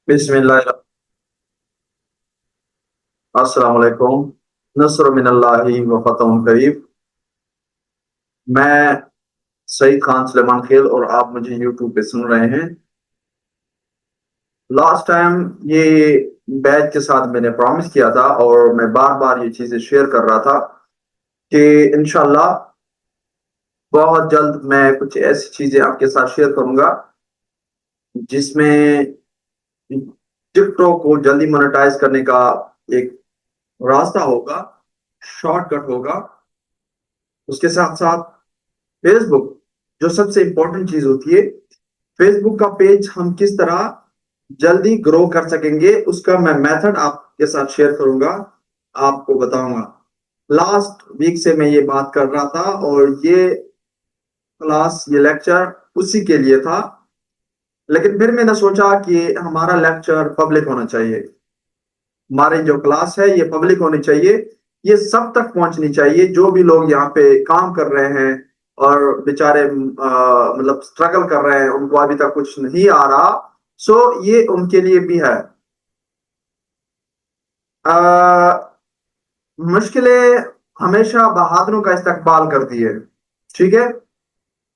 बिस्मिल्लाह। अस्सलाम वालेकुम। नस्र मिनल्लाहि व फतहुन करीब। मैं सईद खान सुलेमान खेल और आप मुझे यूट्यूब पे सुन रहे हैं। लास्ट टाइम ये बैच के साथ मैंने प्रॉमिस किया था और मैं बार बार ये चीजें शेयर कर रहा था कि इंशाल्लाह बहुत जल्द मैं कुछ ऐसी चीजें आपके साथ शेयर करूंगा जिसमें टिकटॉक को जल्दी मोनेटाइज करने का एक रास्ता होगा, शॉर्टकट होगा। उसके साथ साथ फेसबुक, जो सबसे इंपॉर्टेंट चीज होती है, फेसबुक का पेज हम किस तरह जल्दी ग्रो कर सकेंगे उसका मैं मेथड आपके साथ शेयर करूंगा, आपको बताऊंगा। लास्ट वीक से मैं ये बात कर रहा था और ये क्लास, ये लेक्चर उसी के लिए था। लेकिन फिर मैंने सोचा कि हमारा लेक्चर पब्लिक होना चाहिए, हमारी जो क्लास है ये पब्लिक होनी चाहिए, ये सब तक पहुंचनी चाहिए। जो भी लोग यहाँ पे काम कर रहे हैं और बेचारे मतलब स्ट्रगल कर रहे हैं, उनको अभी तक कुछ नहीं आ रहा, सो ये उनके लिए भी है। आ, मुश्किलें हमेशा बहादुरों का इस्तकबाल करती है, ठीक है।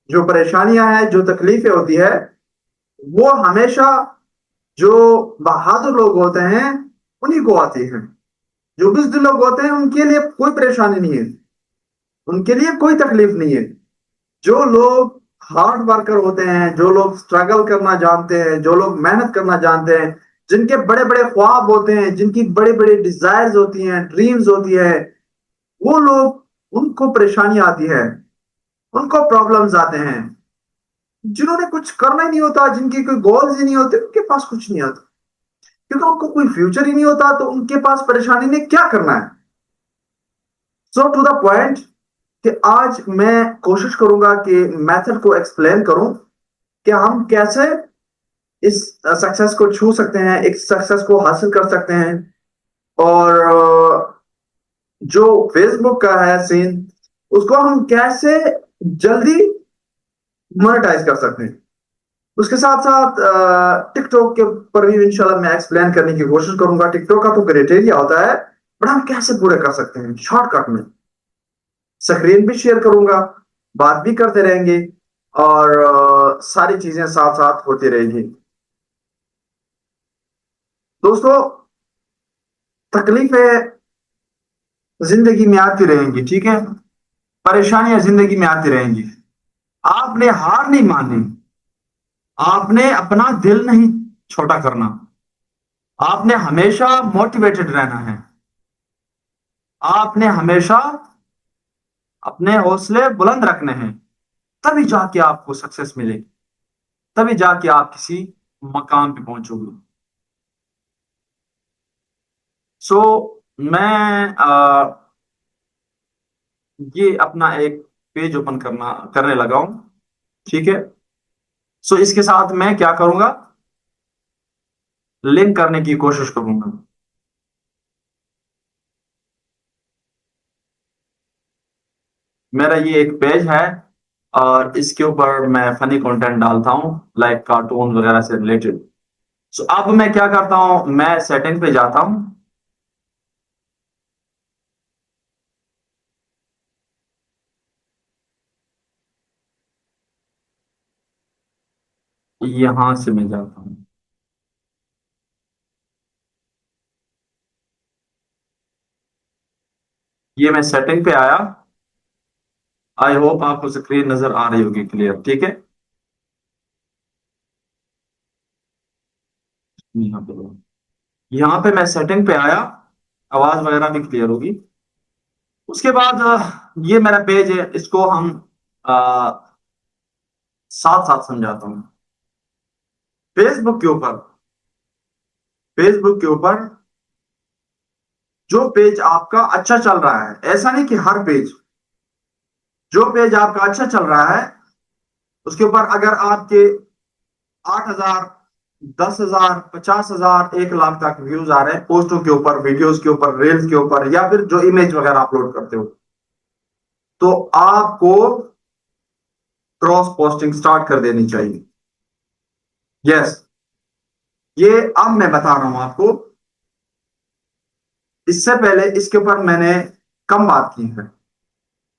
जो परेशानियां हैं, जो तकलीफें होती है, वो हमेशा जो बहादुर लोग होते हैं उन्हीं को आती हैं। जो बुज़दिल लोग होते हैं उनके लिए कोई परेशानी नहीं है, उनके लिए कोई तकलीफ नहीं है। जो लोग हार्ड वर्कर होते हैं, जो लोग स्ट्रगल करना जानते हैं, जो लोग मेहनत करना जानते हैं, जिनके बड़े बड़े ख्वाब होते हैं, जिनकी बड़ी बड़ी डिजायर्स होती हैं, ड्रीम्स होती है, वो लोग, उनको परेशानी आती है, उनको प्रॉब्लम्स आते हैं। जिन्होंने कुछ करना ही नहीं होता, जिनके कोई गोल्स ही नहीं होते, उनके पास कुछ नहीं आता, क्योंकि उनको कोई फ्यूचर ही नहीं होता, तो उनके पास परेशानी ने क्या करना है। सो टू द पॉइंट, कि आज मैं कोशिश करूंगा कि मेथड को एक्सप्लेन करूं कि हम कैसे इस सक्सेस को छू सकते हैं, एक सक्सेस को हासिल कर सकते हैं। और जो फेसबुक का है सीन, उसको हम कैसे जल्दी मोनेटाइज कर सकते हैं। उसके साथ साथ टिकटॉक के पर भी इंशाल्लाह मैं एक्सप्लेन करने की कोशिश करूंगा। टिकटॉक का तो क्राइटेरिया होता है, बट हम कैसे पूरे कर सकते हैं शॉर्टकट में। स्क्रीन भी शेयर करूंगा, बात भी करते रहेंगे और सारी चीजें साथ साथ होती रहेंगी। दोस्तों, तकलीफें जिंदगी में आती रहेंगी, ठीक है। परेशानियां जिंदगी में आती रहेंगी। आपने हार नहीं माननी, आपने अपना दिल नहीं छोटा करना, आपने हमेशा मोटिवेटेड रहना है, आपने हमेशा अपने हौसले बुलंद रखने हैं। तभी जाके आपको सक्सेस मिलेगी, तभी जाके आप किसी मकाम पे पहुंचोगे। सो मैं ये अपना एक पेज ओपन करने लगा हूं, ठीक है। सो इसके साथ मैं क्या करूंगा, लिंक करने की कोशिश करूंगा। मेरा ये एक पेज है और इसके ऊपर मैं फनी कंटेंट डालता हूँ, लाइक कार्टून वगैरह से रिलेटेड। सो अब मैं क्या करता हूँ, मैं सेटिंग पे जाता हूँ। यहां से मैं जाता हूँ, ये मैं सेटिंग पे आया। आई होप आपको स्क्रीन नजर आ रही होगी क्लियर, ठीक है। यहाँ पे यहाँ पे मैं सेटिंग पे आया, आवाज वगैरह भी क्लियर होगी। उसके बाद ये मेरा पेज है, इसको हम आ, साथ साथ समझाता हूँ। फेसबुक के ऊपर, फेसबुक के ऊपर जो पेज आपका अच्छा चल रहा है, ऐसा नहीं कि हर पेज, जो पेज आपका अच्छा चल रहा है उसके ऊपर अगर आपके 8,000, 10,000, 50,000, 1 लाख तक व्यूज आ रहे हैं पोस्टों के ऊपर, वीडियोस के ऊपर, रील्स के ऊपर, या फिर जो इमेज वगैरह अपलोड करते हो, तो आपको क्रॉस पोस्टिंग स्टार्ट कर देनी चाहिए। यस, ये अब मैं बता रहा हूं आपको, इससे पहले इसके ऊपर मैंने कम बात की है।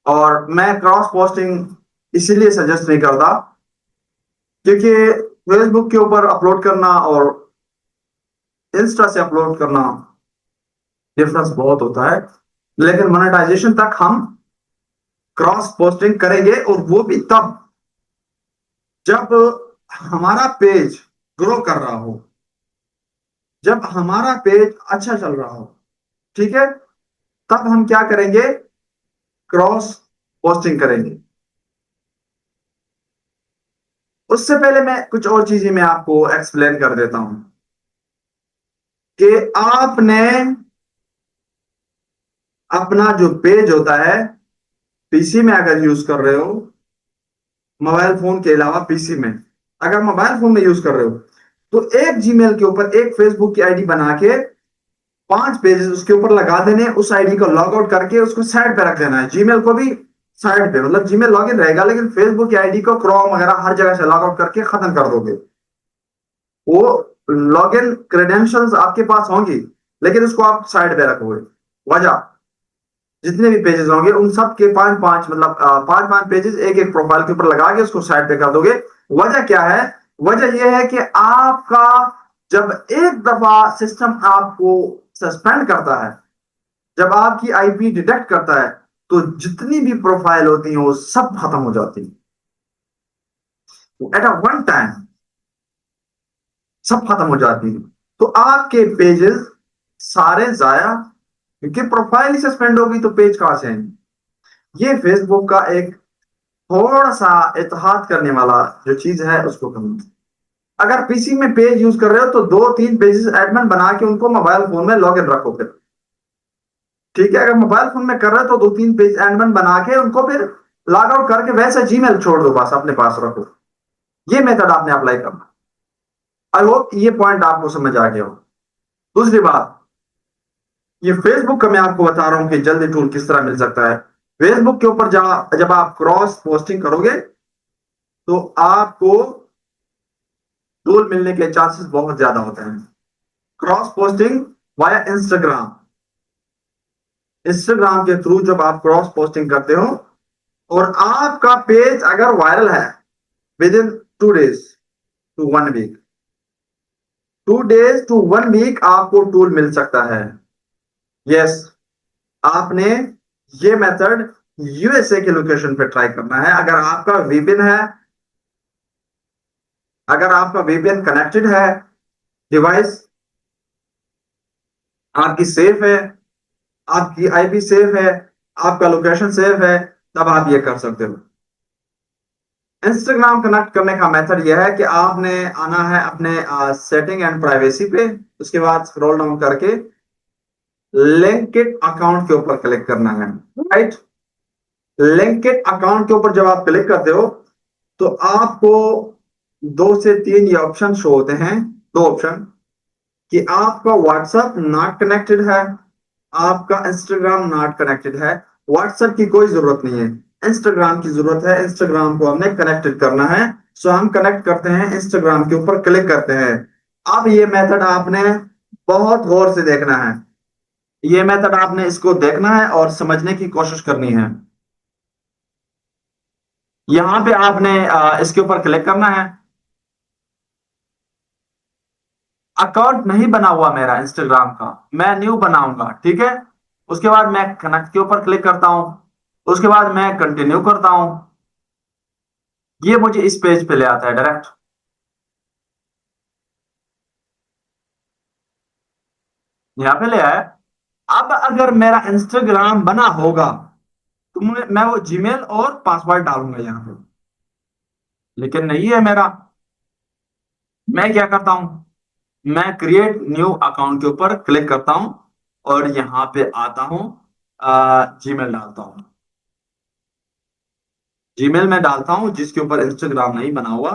और मैं क्रॉस पोस्टिंग इसीलिए सजेस्ट नहीं करता, क्योंकि फेसबुक के ऊपर अपलोड करना और इंस्टा से अपलोड करना डिफरेंस बहुत होता है। लेकिन मोनेटाइजेशन तक हम क्रॉस पोस्टिंग करेंगे, और वो भी तब जब हमारा पेज ग्रो कर रहा हो, जब हमारा पेज अच्छा चल रहा हो। ठीक है, तब हम क्या करेंगे, क्रॉस पोस्टिंग करेंगे। उससे पहले मैं कुछ और चीजें मैं आपको एक्सप्लेन कर देता हूं कि आपने अपना जो पेज होता है, पीसी में अगर यूज कर रहे हो, मोबाइल फोन के अलावा पीसी में, अगर मोबाइल फोन में यूज कर रहे हो, तो एक जीमेल के ऊपर एक फेसबुक की आईडी बना के 5 पेजेस उसके ऊपर लगा देने, उस आईडी को लॉग आउट करके उसको साइड पे रख देना है। जीमेल को भी साइड पे, मतलब जीमेल लॉगिन रहेगा, लेकिन फेसबुक की आईडी को क्रोम वगैरह हर जगह से लॉग आउट करके खत्म कर दोगे। वो लॉगिन क्रेडेंशियल्स आपके पास होंगी, लेकिन उसको आप साइड पे रखोगे। वजह, जितने भी पेजेस होंगे उन सब के 5-5, मतलब 5-5 पेजेस एक एक प्रोफाइल के ऊपर लगा के उसको साइड पे कर दोगे। वजह क्या है? वजह यह है कि आपका जब एक दफा सिस्टम आपको सस्पेंड करता है, जब आपकी आईपी डिटेक्ट करता है, तो जितनी भी प्रोफाइल होती है वो सब खत्म हो जाती है एट अ वन टाइम, सब खत्म हो जाती है। तो आपके पेजेस सारे जाया, क्योंकि प्रोफाइल ही सस्पेंड होगी तो पेज कहां से आएंगे। ये फेसबुक का एक थोड़ा सा एतहाद करने वाला जो चीज है उसको कम। अगर पीसी में पेज यूज कर रहे हो तो 2-3 पेजेस एडमिन बना के उनको मोबाइल फोन में लॉग इन रखो फिर। ठीक है, अगर मोबाइल फोन में कर रहे हो तो 2-3 पेज एडमिन बना के उनको फिर लॉग आउट करके वैसे जीमेल छोड़ दो, बस अपने पास रखो। ये मेथड आपने अप्लाई करना। आई होप ये पॉइंट आपको समझ आ गया हो। दूसरी बात, ये फेसबुक का मैं आपको बता रहा हूं कि जल्दी टूल किस तरह मिल सकता है। फेसबुक के ऊपर जब आप क्रॉस पोस्टिंग करोगे तो आपको टूल मिलने के चांसेस बहुत ज्यादा होते हैं। Cross posting via Instagram, Instagram के थ्रू जब आप क्रॉस पोस्टिंग करते हो और आपका पेज अगर वायरल है within 2 days to 1 week, 2 days to 1 week आपको टूल मिल सकता है। यस, आपने ये मेथड यूएसए के लोकेशन पे ट्राई करना है। अगर आपका वीपीएन कनेक्टेड है, डिवाइस आपकी सेफ है, आपकी आईपी सेफ है, आपका लोकेशन सेफ है, तब आप ये कर सकते हो। इंस्टाग्राम कनेक्ट करने का मेथड यह है कि आपने आना है अपने सेटिंग एंड प्राइवेसी पे, उसके बाद स्क्रॉल डाउन करके लिंक्ड अकाउंट के ऊपर क्लिक करना है। राइट, लिंक्ड अकाउंट के ऊपर जब आप क्लिक करते हो तो आपको 2 से 3 ये ऑप्शन शो होते हैं। 2 ऑप्शन कि आपका व्हाट्सएप नॉट कनेक्टेड है, आपका इंस्टाग्राम नॉट कनेक्टेड है। व्हाट्सएप की कोई जरूरत नहीं है, इंस्टाग्राम की जरूरत है। इंस्टाग्राम को हमने कनेक्टेड करना है, सो हम कनेक्ट करते हैं, इंस्टाग्राम के ऊपर क्लिक करते हैं। अब ये मेथड आपने बहुत गौर से देखना है। ये मेथड आपने इसको देखना है और समझने की कोशिश करनी है। यहां पे आपने इसके ऊपर क्लिक करना है। अकाउंट नहीं बना हुआ मेरा इंस्टाग्राम का, मैं न्यू बनाऊंगा। ठीक है, उसके बाद मैं कनेक्ट के ऊपर क्लिक करता हूं, उसके बाद मैं कंटिन्यू करता हूं। ये मुझे इस पेज पे ले आता है डायरेक्ट। यहाँ पे ले आया। अब अगर मेरा इंस्टाग्राम बना होगा तो मैं वो जीमेल और पासवर्ड डालूंगा यहाँ पे, लेकिन नहीं है मेरा। मैं क्या करता हूं, मैं क्रिएट न्यू अकाउंट के ऊपर क्लिक करता हूं और यहाँ पे आता हूं, जीमेल डालता हूं। जीमेल में डालता हूं जिसके ऊपर इंस्टाग्राम नहीं बना हुआ।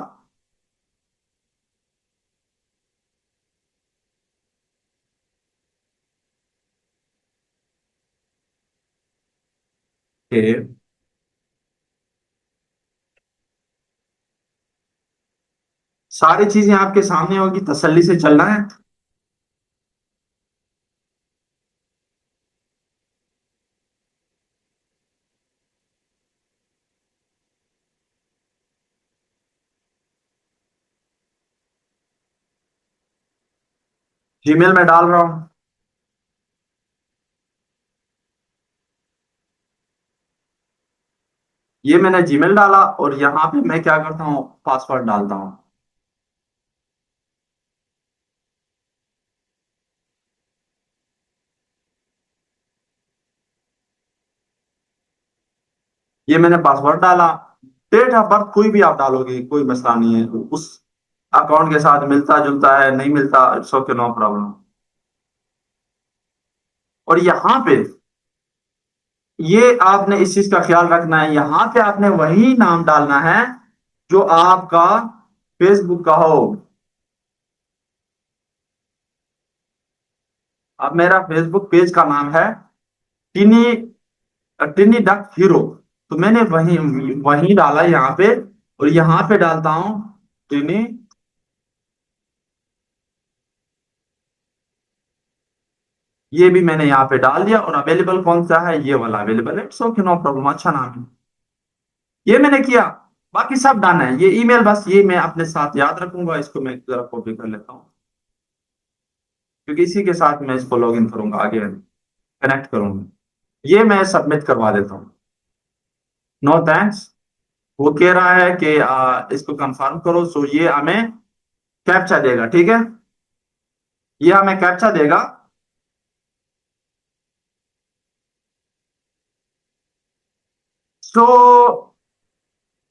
कि सारी चीजें आपके सामने होगी, तसल्ली से चलना है। जीमेल में डाल रहा हूँ। ये मैंने जीमेल डाला और यहाँ पे मैं क्या करता हूँ, पासवर्ड डालता हूँ। ये मैंने पासवर्ड डाला। डेट ऑफ बर्थ कोई भी आप डालोगे, कोई मसला नहीं है, उस अकाउंट के साथ मिलता जुलता है नहीं मिलता, इट्स ओके, नो प्रॉब्लम। और यहाँ पे ये आपने इस चीज का ख्याल रखना है, यहाँ पे आपने वही नाम डालना है जो आपका फेसबुक का हो। अब मेरा फेसबुक पेज का नाम है टिनी, टिनी डक हीरो। तो मैंने वही वही डाला यहाँ पे, और यहाँ पे डालता हूँ टिनी। ये भी मैंने यहाँ पे डाल दिया, और अवेलेबल कौन सा है, ये वाला अवेलेबल है, इट्स ओके, नो प्रॉब्लम, अच्छा नाम है। ये मैंने किया। बाकी सब डन है। ये ईमेल बस ये मैं अपने साथ याद रखूंगा, इसको मैं जरा कॉपी कर लेता हूँ, क्योंकि इसी के साथ मैं इसको लॉग इन करूंगा, आगे कनेक्ट करूंगा। ये मैं सबमिट करवा देता हूँ। No thanks. वो कह रहा है कि इसको कंफर्म करो, सो ये हमें कैप्चा देगा, ठीक है। ये हमें कैप्चा देगा। सो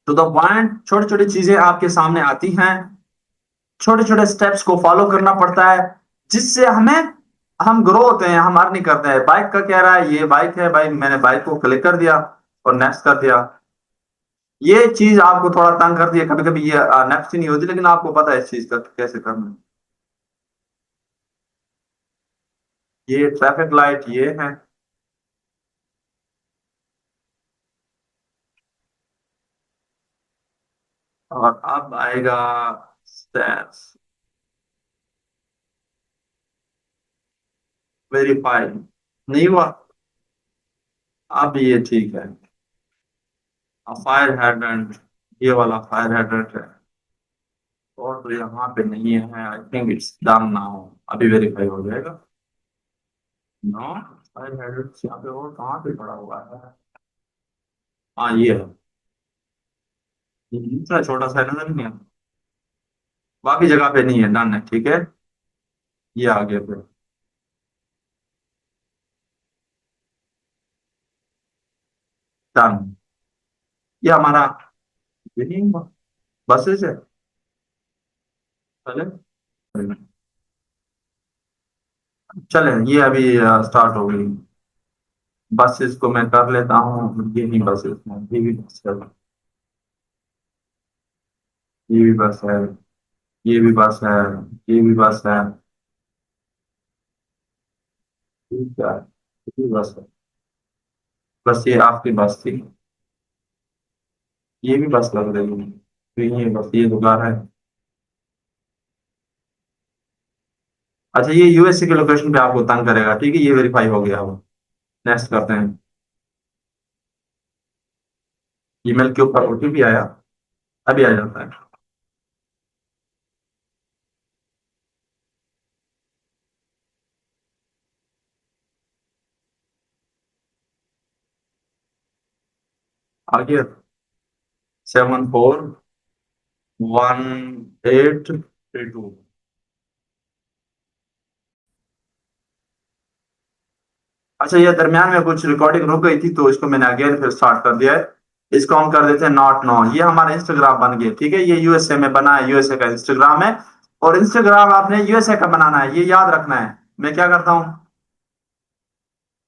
टू द पॉइंट, छोटी छोटी चीजें आपके सामने आती हैं, छोटे छोटे स्टेप्स को फॉलो करना पड़ता है, जिससे हमें हम ग्रो होते हैं, हम अर्निंग करते हैं। बाइक का कह रहा है, ये बाइक है भाई, मैंने बाइक को क्लिक कर दिया और नेक्स्ट कर दिया। ये चीज आपको थोड़ा तंग करती है कभी कभी, ये नेक्स्ट ही नहीं होती, लेकिन आपको पता है इस चीज का कैसे करना है। ये ट्रैफिक लाइट ये है। और अब आएगा स्टेप्स, वेरीफाई। नहीं हुआ। अब ये ठीक है। फायर हाइड्रेंट, ये वाला फायर हाइड्रेंट है। और तो यहाँ पे नहीं है, I think it's done now. अभी वेरीफाई हो जाएगा। नो, फायर हाइड्रेंट यहाँ पे और कहाँ पे पड़ा हुआ है। हाँ ये है। ये इतना छोटा सा नजर नहीं है, बाकी जगह पे नहीं है, डन है, ठीक है। ये आ गया फिर, डन। ये हमारा बसेस है। चले चले, ये अभी स्टार्ट हो गई। बसेस को मैं कर लेता हूँ, ये नहीं बसेस में, ये भी बस है, ये भी बस है, ये भी बस है, ये भी बस है, ठीक है, ये भी बस है। बस ये आपकी बस थी, ये भी बस लग रही है, तो ये बस ये दुकान है। अच्छा, ये यूएसए के लोकेशन पे आपको तंग करेगा, ठीक है, ये वेरीफाई हो गया। अब नेक्स्ट करते हैं। ईमेल के ऊपर ओटीपी आया, अभी आ जाता है। आ गया, 741832। अच्छा, ये दरमियान में कुछ रिकॉर्डिंग रुक गई थी, तो इसको मैंने अगेन फिर स्टार्ट कर दिया है। इसको हम कर देते हैं नॉट नो। ये हमारा इंस्टाग्राम बन गया, ठीक है, ये यूएसए में बना है, यूएसए का इंस्टाग्राम है। और इंस्टाग्राम आपने यूएसए का बनाना है, ये याद रखना है। मैं क्या करता हूँ,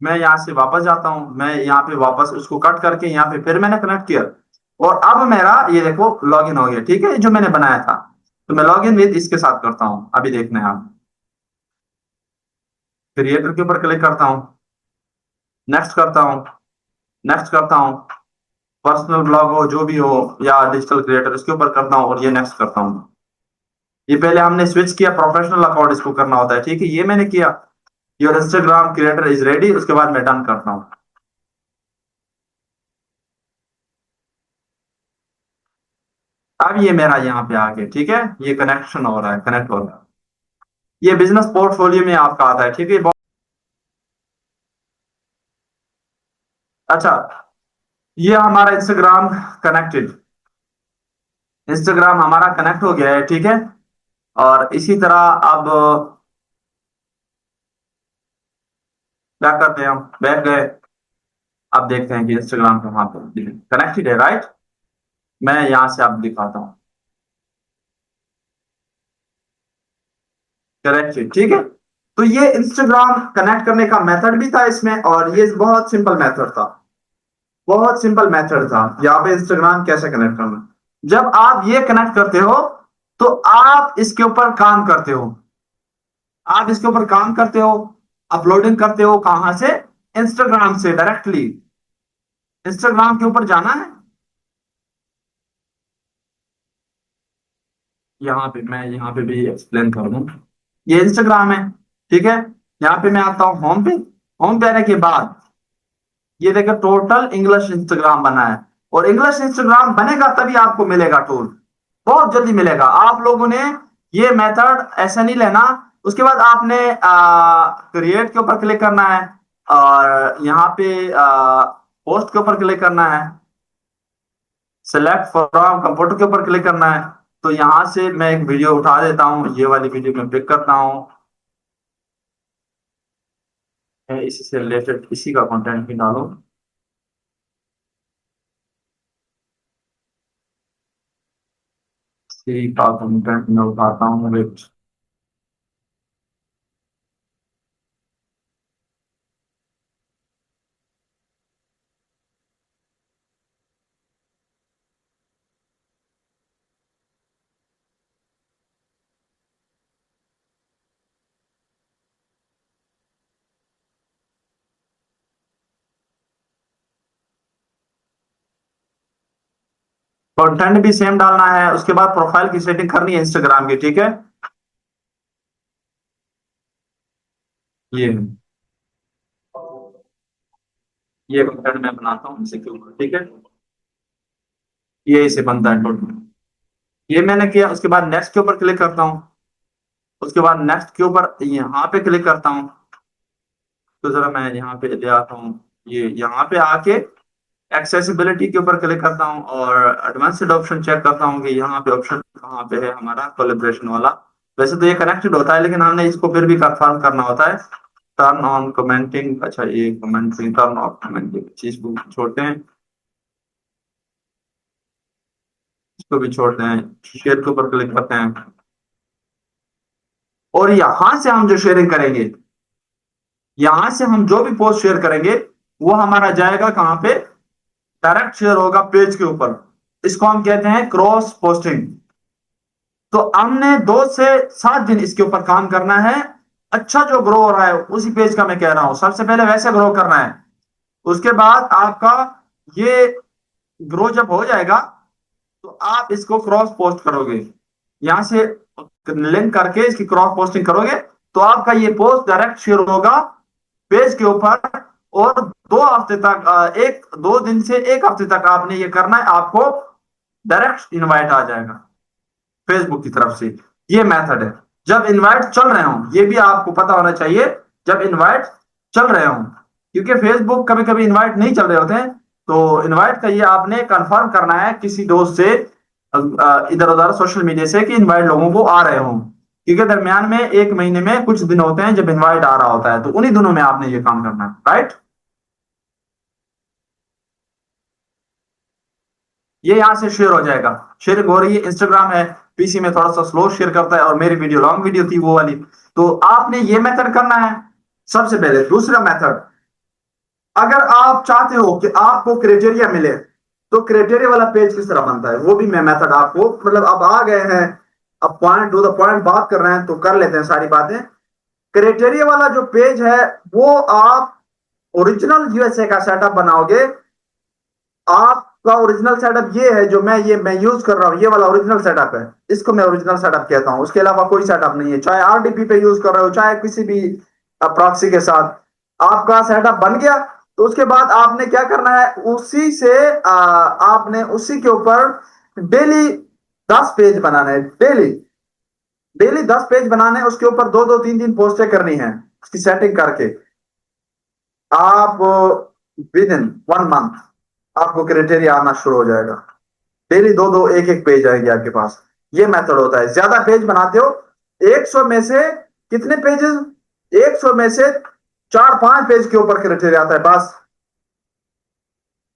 मैं यहाँ से वापस जाता हूँ, मैं यहाँ पे वापस उसको कट करके यहाँ पे फिर मैंने कनेक्ट किया, और अब मेरा ये देखो लॉगिन हो गया, ठीक है, जो मैंने बनाया था। तो मैं लॉगिन विद इसके साथ करता हूँ, अभी देखना है आप। क्रिएटर के ऊपर क्लिक करता हूँ, नेक्स्ट करता हूँ, नेक्स्ट करता हूँ, पर्सनल ब्लॉग हो जो भी हो या डिजिटल क्रिएटर, इसके ऊपर करता हूँ और ये नेक्स्ट करता हूँ। ये पहले हमने स्विच किया, प्रोफेशनल अकाउंट इसको करना होता है, ठीक है। ये मैंने किया, your Instagram creator is ready, उसके बाद मैं डन करता हूँ। अब ये मेरा यहाँ पे आ गया, ठीक है, ये कनेक्शन हो रहा है, कनेक्ट हो रहा है। ये बिजनेस पोर्टफोलियो में आपका आता है, ठीक है। अच्छा, ये हमारा इंस्टाग्राम कनेक्टेड, इंस्टाग्राम हमारा कनेक्ट हो गया है, ठीक है। और इसी तरह अब क्या करते हैं, हम बैठ गए। अब देखते हैं कि इंस्टाग्राम का वहां पर कनेक्टेड है, राइट। मैं यहां से आपको दिखाता हूँ, कनेक्टेड, ठीक है। तो ये इंस्टाग्राम कनेक्ट करने का मेथड भी था इसमें, और ये बहुत सिंपल मेथड था, बहुत सिंपल मेथड था यहाँ पे इंस्टाग्राम कैसे कनेक्ट करना। जब आप ये कनेक्ट करते हो तो आप इसके ऊपर काम करते हो, आप इसके ऊपर काम करते हो, अपलोडिंग करते हो, कहां से, इंस्टाग्राम से डायरेक्टली। इंस्टाग्राम के ऊपर जाना है, यहाँ पे मैं यहाँ पे भी एक्सप्लेन कर दूं। ये इंस्टाग्राम है, ठीक है। यहाँ पे मैं आता हूँ होम पे, होम पे आने के बाद ये देखो टोटल इंग्लिश इंस्टाग्राम बना है। और इंग्लिश इंस्टाग्राम बनेगा तभी आपको मिलेगा टूल, बहुत जल्दी मिलेगा। आप लोगों ने ये मेथड ऐसा नहीं लेना। उसके बाद आपने क्रिएट के ऊपर क्लिक करना है, और यहाँ पे पोस्ट के ऊपर क्लिक करना है, सेलेक्ट फ्रॉम कंप्यूटर के ऊपर क्लिक करना है। तो यहां से मैं एक वीडियो उठा देता हूँ, ये वाली वीडियो मैं पिक करता हूँ, मैं इसी से रिलेटेड इसी का कंटेंट भी डालूं, इसी का कंटेंट मैं उठाता हूँ, वेट। कंटेंट भी सेम डालना है, उसके बाद प्रोफाइल की सेटिंग करनी है इंस्टाग्राम की, ठीक है। ये ये कंटेंट मैं बनाता हूँ इसी के ऊपर, ठीक है। ये इसे बनता है टोटल, ये मैंने किया। उसके बाद नेक्स्ट के ऊपर क्लिक करता हूँ, उसके बाद नेक्स्ट के ऊपर यहाँ पे क्लिक करता हूँ। तो जरा मैं यहाँ पे ले आता हूँ, ये यहाँ पे आके एक्सेसिबिलिटी के ऊपर क्लिक करता हूँ, और एडवांस्ड ऑप्शन चेक करता हूँ कि यहाँ पे ऑप्शन कहाँ पे है हमारा कोलेब्रेशन वाला। वैसे तो ये कनेक्टेड होता है, लेकिन हमने इसको फिर भी कंफर्म करना होता है। टर्न ऑन कमेंटिंग, अच्छा ये कमेंटिंग, टर्न ऑफ कमेंटिंग चीज को छोड़ते हैं, इसको भी छोड़ते हैं। शेयर के ऊपर क्लिक करते हैं, और यहां से हम जो शेयरिंग करेंगे, यहां से हम जो भी पोस्ट शेयर करेंगे वो हमारा जाएगा कहां पे, डायरेक्ट शेयर होगा पेज के ऊपर। इसको हम कहते हैं क्रॉस पोस्टिंग। तो हमने 2 से 7 दिन इसके ऊपर काम करना है। अच्छा जो ग्रो हो रहा है उसी पेज का मैं कह रहा हूं, सबसे पहले वैसे ग्रो करना है। उसके बाद आपका ये ग्रो जब हो जाएगा तो आप इसको क्रॉस पोस्ट करोगे, यहां से लिंक करके इसकी क्रॉस पोस्टिंग करोगे, तो आपका ये पोस्ट डायरेक्ट शेयर होगा पेज के ऊपर। और 2 हफ्ते तक, 1 2 दिन से 1 हफ्ते तक आपने ये करना है, आपको डायरेक्ट इनवाइट आ जाएगा फेसबुक की तरफ से। ये मेथड है जब इनवाइट चल रहे हो, ये भी आपको पता होना चाहिए, जब इनवाइट चल रहे हो, क्योंकि फेसबुक कभी कभी इनवाइट नहीं चल रहे होते हैं। तो इनवाइट का ये आपने कंफर्म करना है किसी दोस्त से, इधर उधर सोशल मीडिया से, कि इनवाइट लोगों को आ रहे हो, क्योंकि दरमियान में 1 महीने में कुछ दिन होते हैं जब इनवाइट आ रहा होता है, तो उन्हीं दिनों में आपने ये काम करना है, राइट। ये यहां से शेयर हो जाएगा, शेयरिंग हो रही है। इंस्टाग्राम है, पीसी में थोड़ा सा स्लो शेयर करता है, और मेरी वीडियो लॉन्ग वीडियो थी वो वाली। तो आपने ये मेथड करना है सबसे पहले। दूसरा मेथड, अगर आप चाहते हो कि आपको क्राइटेरिया मिले, तो क्राइटेरिया वाला पेज किस तरह बनता है वो भी मैं मेथड आपको, मतलब अब आ गए हैं, अब पॉइंट टू द पॉइंट बात कर रहे हैं तो कर लेते हैं सारी बातें। क्राइटेरिया वाला जो पेज है वो आप ओरिजिनल यूएसए का सेटअप बनाओगे। आप का ओरिजिनल सेटअप ये है, जो मैं यूज कर रहा हूँ, ये वाला ओरिजिनल सेटअप है, इसको मैं ओरिजिनल सेटअप कहता हूँ। उसके अलावा कोई सेटअप नहीं है, चाहे आरडीपी पे यूज कर रहे हो, चाहे किसी भी प्रॉक्सी के साथ। आपका सेटअप बन गया, तो उसके बाद आपने क्या करना है, उसी से आपने उसी के ऊपर डेली 10 पेज बनाना है। डेली डेली 10 पेज बनाने हैं, उसके ऊपर 2 2 3 3 पोस्टें करनी है, उसकी सेटिंग करके। आप विद इन 1 मंथ आपको क्राइटेरिया आना शुरू हो जाएगा। डेली दो दो एक एक पेज आएंगे आपके पास। ये मेथड होता है। ज्यादा पेज बनाते हो, 100 में से कितने पेजेस, 100 में से 4 5 पेज के ऊपर क्राइटेरिया आता है बस।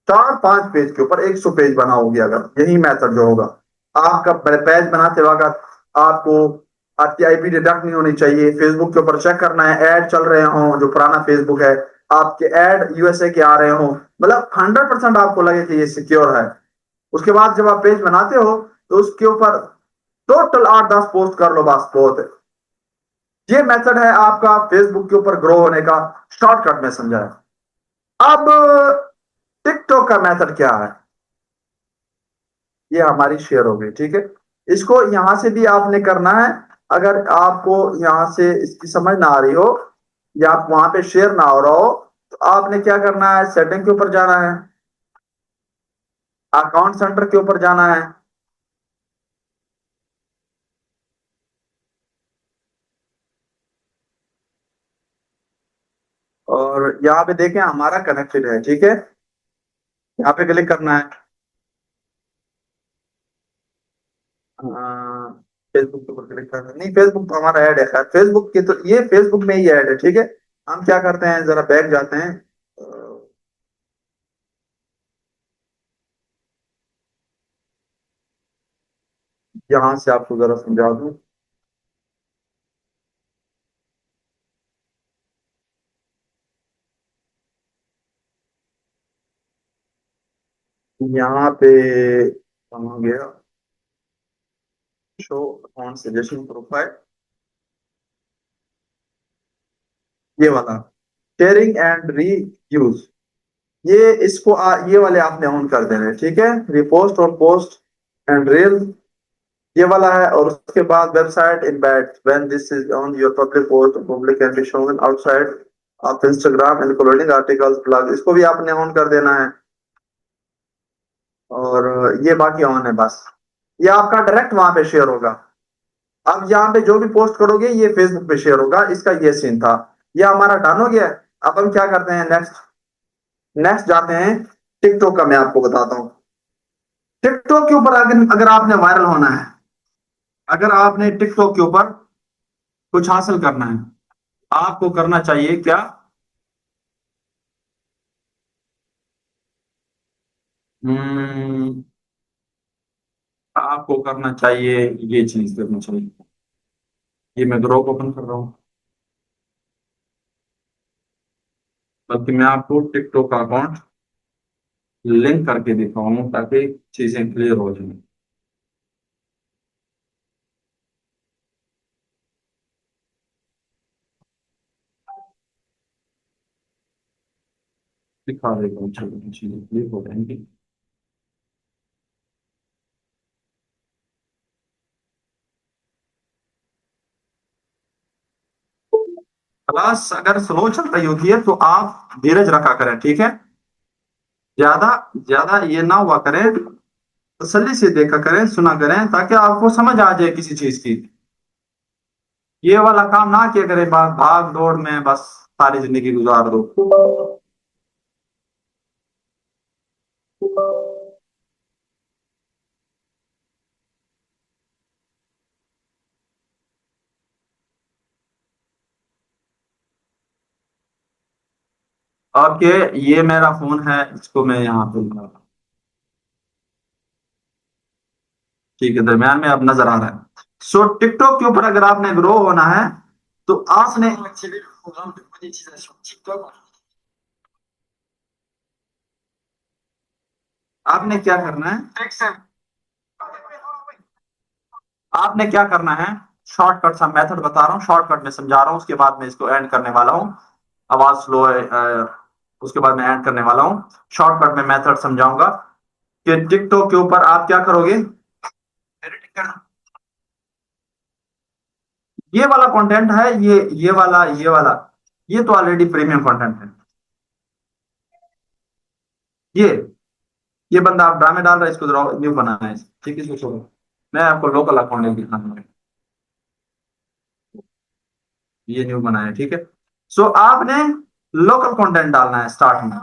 4 5 पेज के ऊपर 100 पेज बनाओगे अगर, यही मेथड जो होगा। आपका पेज बनाते वक्त आपको आपकी आईपी डिडक्ट नहीं होनी चाहिए। फेसबुक के ऊपर चेक करना है, ऐड चल रहे हो, जो पुराना फेसबुक है, आपके ऐड यूएसए के आ रहे हो, मतलब 100% आपको लगे कि ये सिक्योर है। उसके बाद जब आप पेज बनाते हो, तो उसके ऊपर टोटल 8 10 पोस्ट कर लो, बस बहुत है। ये मेथड है आपका फेसबुक के ऊपर ग्रो होने का, शॉर्टकट में समझाया। अब टिकटॉक का मेथड क्या है, ये हमारी शेयर हो गई, ठीक है। इसको यहां से भी आपने करना है। अगर आपको यहां से इसकी समझ ना आ रही हो, या आप वहां पे शेयर ना हो रहा हो, तो आपने क्या करना है, सेटिंग के ऊपर जाना है, अकाउंट सेंटर के ऊपर जाना है, और यहाँ पे देखें हमारा कनेक्टेड है, ठीक है। यहाँ पे क्लिक करना है। फेसबुक के ऊपर क्लिक करना है, नहीं फेसबुक तो हमारा ऐड है, खैर फेसबुक की तो ये फेसबुक में ही ऐड है, ठीक है। हम क्या करते हैं, जरा बैक जाते हैं। यहाँ से आपको जरा समझा दूं। यहाँ पे कहाँ गया, शो अकाउंट सजेशन प्रोफाइल, ये वाला शेयरिंग एंड री यूज, ये इसको ये वाले आपने ऑन कर देने हैं, ठीक है। रिपोस्ट और पोस्ट एंड रील, ये वाला है। और उसके बाद website embed, when this is on your public post public can be shown outside of Instagram including articles blog, इसको भी आपने ऑन कर देना है। और ये बाकी ऑन है बस। ये आपका डायरेक्ट वहां पे शेयर होगा। अब यहाँ पे जो भी पोस्ट करोगे ये फेसबुक पे शेयर होगा, इसका ये सीन था। ये हमारा डन हो गया है। अब हम क्या करते हैं, नेक्स्ट नेक्स्ट जाते हैं। टिकटॉक का मैं आपको बताता हूँ। टिकटॉक के ऊपर अगर अगर आपने वायरल होना है, अगर आपने टिकटॉक के ऊपर कुछ हासिल करना है, आपको करना चाहिए क्या, हम्म, आपको करना चाहिए, ये चीज करना चाहिए। ये मैं ग्रुप ओपन कर रहा हूँ, बल्कि मैं आपको टिकटॉक का अकाउंट लिंक करके दिखाऊं ताकि चीजें क्लियर हो जाए। दिखा देता हूँ, चलो चीजें क्लियर हो जाएंगी। क्लास अगर स्लो चल रही होती है तो आप धीरज रखा करें, ठीक है। ज्यादा ज्यादा ये ना हुआ करें, तसल्ली से देखा करें, सुना करें, ताकि आपको समझ आ जाए किसी चीज की। ये वाला काम ना किया करें, भाग दौड़ में बस सारी जिंदगी गुजार दो। ओके, ये मेरा फोन है, इसको मैं यहाँ पे लगा, ठीक है, दरमियान में अब नजर आ रहा है। सो टिकटॉक के ऊपर अगर आपने ग्रो होना है, तो आपने आपने क्या करना है, आपने क्या करना है, शॉर्टकट सा मेथड बता रहा हूँ, शॉर्टकट में समझा रहा हूँ, उसके बाद मैं इसको एंड करने वाला हूँ। आवाज स्लो है, उसके बाद मैं एंड करने वाला हूँ। शॉर्टकट में मेथड समझाऊंगा। कि टिकटॉक के ऊपर आप क्या करोगे, एडिटिंग करना। ये वाला कंटेंट है, ये वाला ये तो ऑलरेडी प्रीमियम कंटेंट है। ये ये बंदा आप ड्रामे डाल रहा है, इसको न्यू बनाना है, ठीक है, इसको छोड़ो। मैं आपको लोकल अकाउंट दिखाना है, ये न्यू बनाया है, ठीक है। सो आपने लोकल कंटेंट डालना है स्टार्ट में,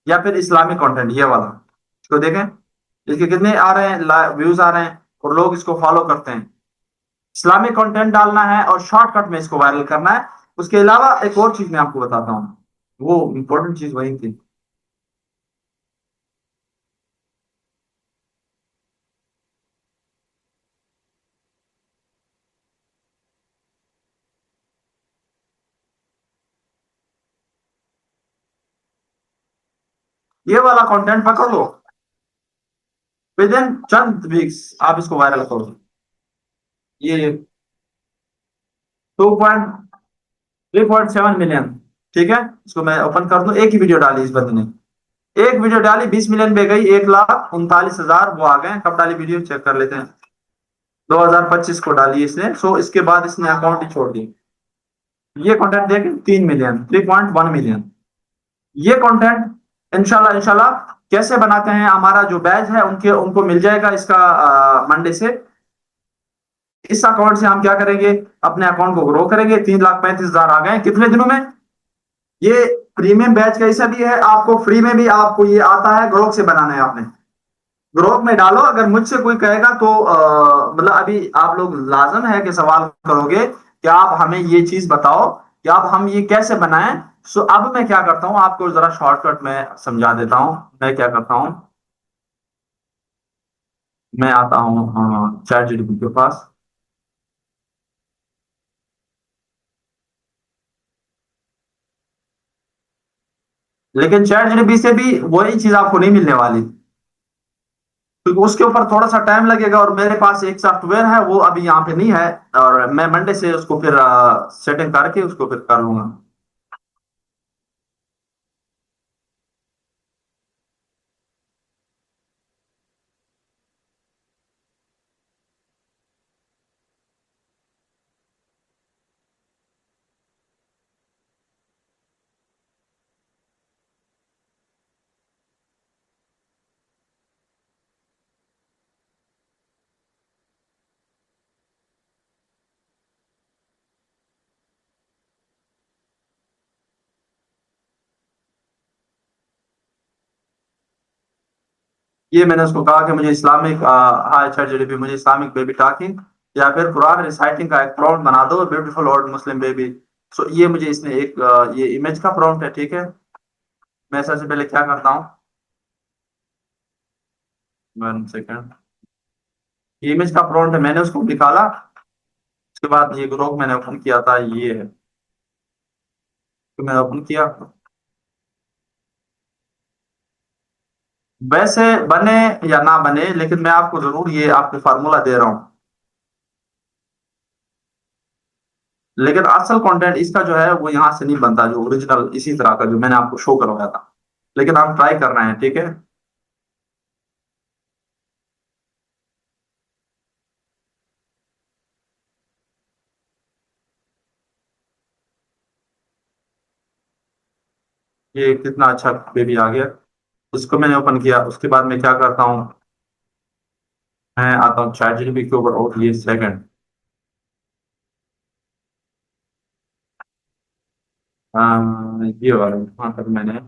या फिर इस्लामिक कंटेंट, ये वाला। इसको देखें, इसके कितने आ रहे हैं, व्यूज आ रहे हैं, और लोग इसको फॉलो करते हैं। इस्लामिक कंटेंट डालना है और शॉर्टकट में इसको वायरल करना है। उसके अलावा एक और चीज मैं आपको बताता हूँ, वो इंपॉर्टेंट चीज वही थी। ये वाला कंटेंट पकड़ लो, विद इन चंद वीक्स आप इसको वायरल करो। ये 2.3.7 मिलियन, ठीक है। इसको मैं ओपन कर दूं, एक ही वीडियो डाली इस बंदे ने, एक वीडियो डाली 20 मिलियन पे गई, 1,39,000 वो आ गए। कब डाली वीडियो चेक कर लेते हैं, 2025 को डाली इसने। सो इसके बाद इसने अकाउंट ही छोड़ दी। ये कंटेंट देखें, 3 मिलियन, 3.1 मिलियन। ये कंटेंट इंशाल्लाह इंशाल्लाह कैसे बनाते हैं, हमारा जो बैच है उनके उनको मिल जाएगा इसका मंडे से। इस अकाउंट से हम क्या करेंगे, अपने अकाउंट को ग्रो करेंगे। 3,35,000 आ गए कितने दिनों में। ये प्रीमियम बैच कैसा भी है, आपको फ्री में भी आपको ये आता है, ग्रोक से बनाना है आपने। ग्रुप में डालो। अगर मुझसे कोई कहेगा तो मतलब अभी आप लोग लाजम है कि सवाल करोगे कि आप हमें ये चीज बताओ कि आप हम ये कैसे बनाएं। सो अब मैं क्या करता हूं, आपको जरा शॉर्टकट में समझा देता हूं। मैं क्या करता हूं, मैं आता हूं चैट जीपीटी के पास। लेकिन चैट जीपीटी से भी वही चीज आपको नहीं मिलने वाली, क्योंकि उसके ऊपर थोड़ा सा टाइम लगेगा, और मेरे पास एक सॉफ्टवेयर है वो अभी यहाँ पे नहीं है। और मैं मंडे से उसको फिर सेटिंग करके उसको फिर कर लूंगा। ये मैंने उसको कहा कि मुझे इस्लामिक, हाय चैट जीपीटी, मुझे इस्लामिक बेबी टॉकिंग या फिर कुरान रिसाइटिंग का एक प्रॉम्प्ट बना दो, ब्यूटीफुल ओल्ड मुस्लिम बेबी। सो ये मुझे इसने एक ये इमेज का प्रॉम्प्ट है, ठीक है। मैं सबसे पहले क्या करता हूँ, 1 सेकेंड। ये इमेज का प्रॉम्प्ट है, मैंने उसको निकाला। उसके बाद ये ग्रुप मैंने ओपन किया था, ये है, तो मैंने ओपन किया। वैसे बने या ना बने, लेकिन मैं आपको जरूर ये आपको फार्मूला दे रहा हूँ। लेकिन असल कंटेंट इसका जो है वो यहाँ से नहीं बनता, जो ओरिजिनल इसी तरह का जो मैंने आपको शो करवाया था। लेकिन हम ट्राई कर रहे हैं, ठीक है। ये कितना अच्छा बेबी आ गया। उसको मैंने ओपन किया, उसके बाद मैं क्या करता हूँ, मैं आता हूँ चैट जीपीटी के ऊपर, और ये सेकंड, ये वाला वहां तक मैंने।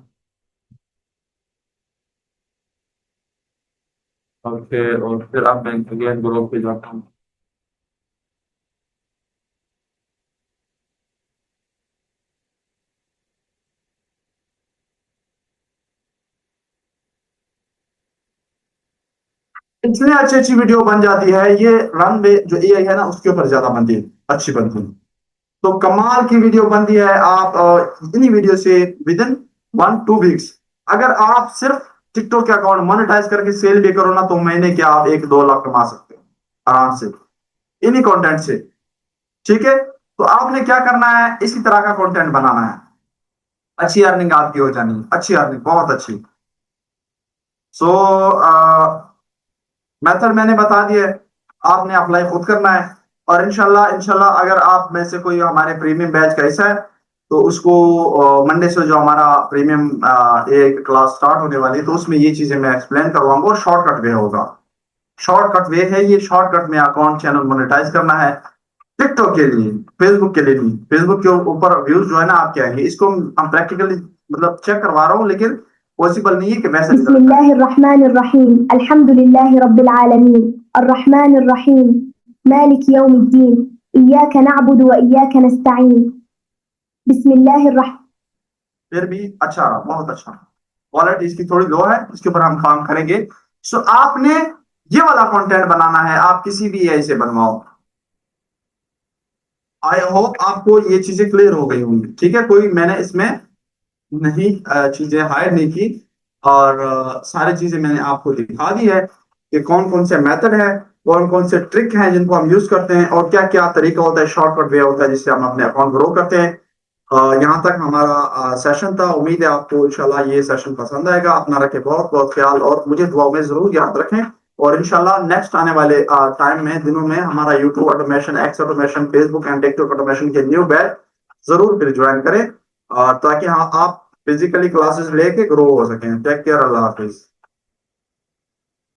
और फिर अब मैं अगेन ग्रुप पे जाता हूँ। इतनी अच्छी अच्छी वीडियो बन जाती है, ये रन में जो एआई है ना उसके ऊपर ज्यादा बनती है, अच्छी बनती है। तो कमाल की वीडियो बनती है। आप इन्हीं वीडियो से विद इन 1-2 वीक्स, अगर आप सिर्फ टिकटॉक के अकाउंट मोनेटाइज करके सेल भी करो ना, तो महीने के आप 1-2 लाख कमा सकते हो आराम से, इन्हीं कंटेंट से। ठीक है, तो आपने क्या करना है, इसी तरह का कंटेंट बनाना है। अच्छी अर्निंग आपकी हो जानी है, अच्छी अर्निंग, बहुत अच्छी। सो मेथड मैंने बता दिया है, आपने अप्लाई खुद करना है। और इंशाल्लाह इंशाल्लाह अगर आप में से कोई हमारे प्रीमियम बैच का हिस्सा है तो उसको मंडे से जो हमारा प्रीमियम एक क्लास स्टार्ट होने वाली है तो उसमें ये चीजें मैं एक्सप्लेन करवाऊंगा और शॉर्टकट वे होगा। शॉर्टकट वे है ये, शॉर्टकट में अकाउंट चैनल मोनेटाइज करना है टिकटॉक के लिए, फेसबुक के लिए नहीं। फेसबुक के ऊपर व्यूज जो है ना आपके आएंगे, इसको हम प्रैक्टिकली मतलब चेक करवा रहा हूँ, लेकिन पॉसिबल नहीं है कि मैसेज बिस्मिल्लाहिर्रहमानिर्रहीम अल्हम्दुलिल्लाहि रब्बिल आलमीन अर्रहमानिर्रहीम मालिक यौमिद्दीन इय्याका नअबुदु व इय्याका नस्तईन बिस्मिल्लाहिर्रहमान। फिर भी अच्छा रहा, बहुत अच्छा। क्वालिटी इसकी थोड़ी लो है, इसके ऊपर हम काम करेंगे। सो आपने ये वाला कंटेंट बनाना है, आप किसी भी एआई से बनवाओ। आई होप आपको ये चीजें क्लियर हो गई होंगी, ठीक है। कोई मैंने इसमें नहीं चीजें हाइड नहीं की, और सारी चीजें मैंने आपको दिखा दी है कि कौन कौन से मेथड है, कौन कौन से ट्रिक हैं जिनको हम यूज करते हैं, और क्या क्या तरीका होता है, शॉर्टकट वे होता है जिससे हम अपने अकाउंट ग्रो करते हैं। यहाँ तक हमारा सेशन था। उम्मीद है आपको इंशाल्लाह ये सेशन पसंद आएगा। अपना रखें बहुत बहुत ख्याल, और मुझे दुआ में जरूर याद रखें। और इंशाल्लाह नेक्स्ट आने वाले टाइम में, दिनों में, हमारा YouTube automation, x automation, Facebook and TikTok automation के न्यू बैच जरूर फिर ज्वाइन करें, ताकि हाँ आप फिजिकली क्लासेस लेके ग्रो हो सकें। टेक केयर, अल्लाह हाफिज।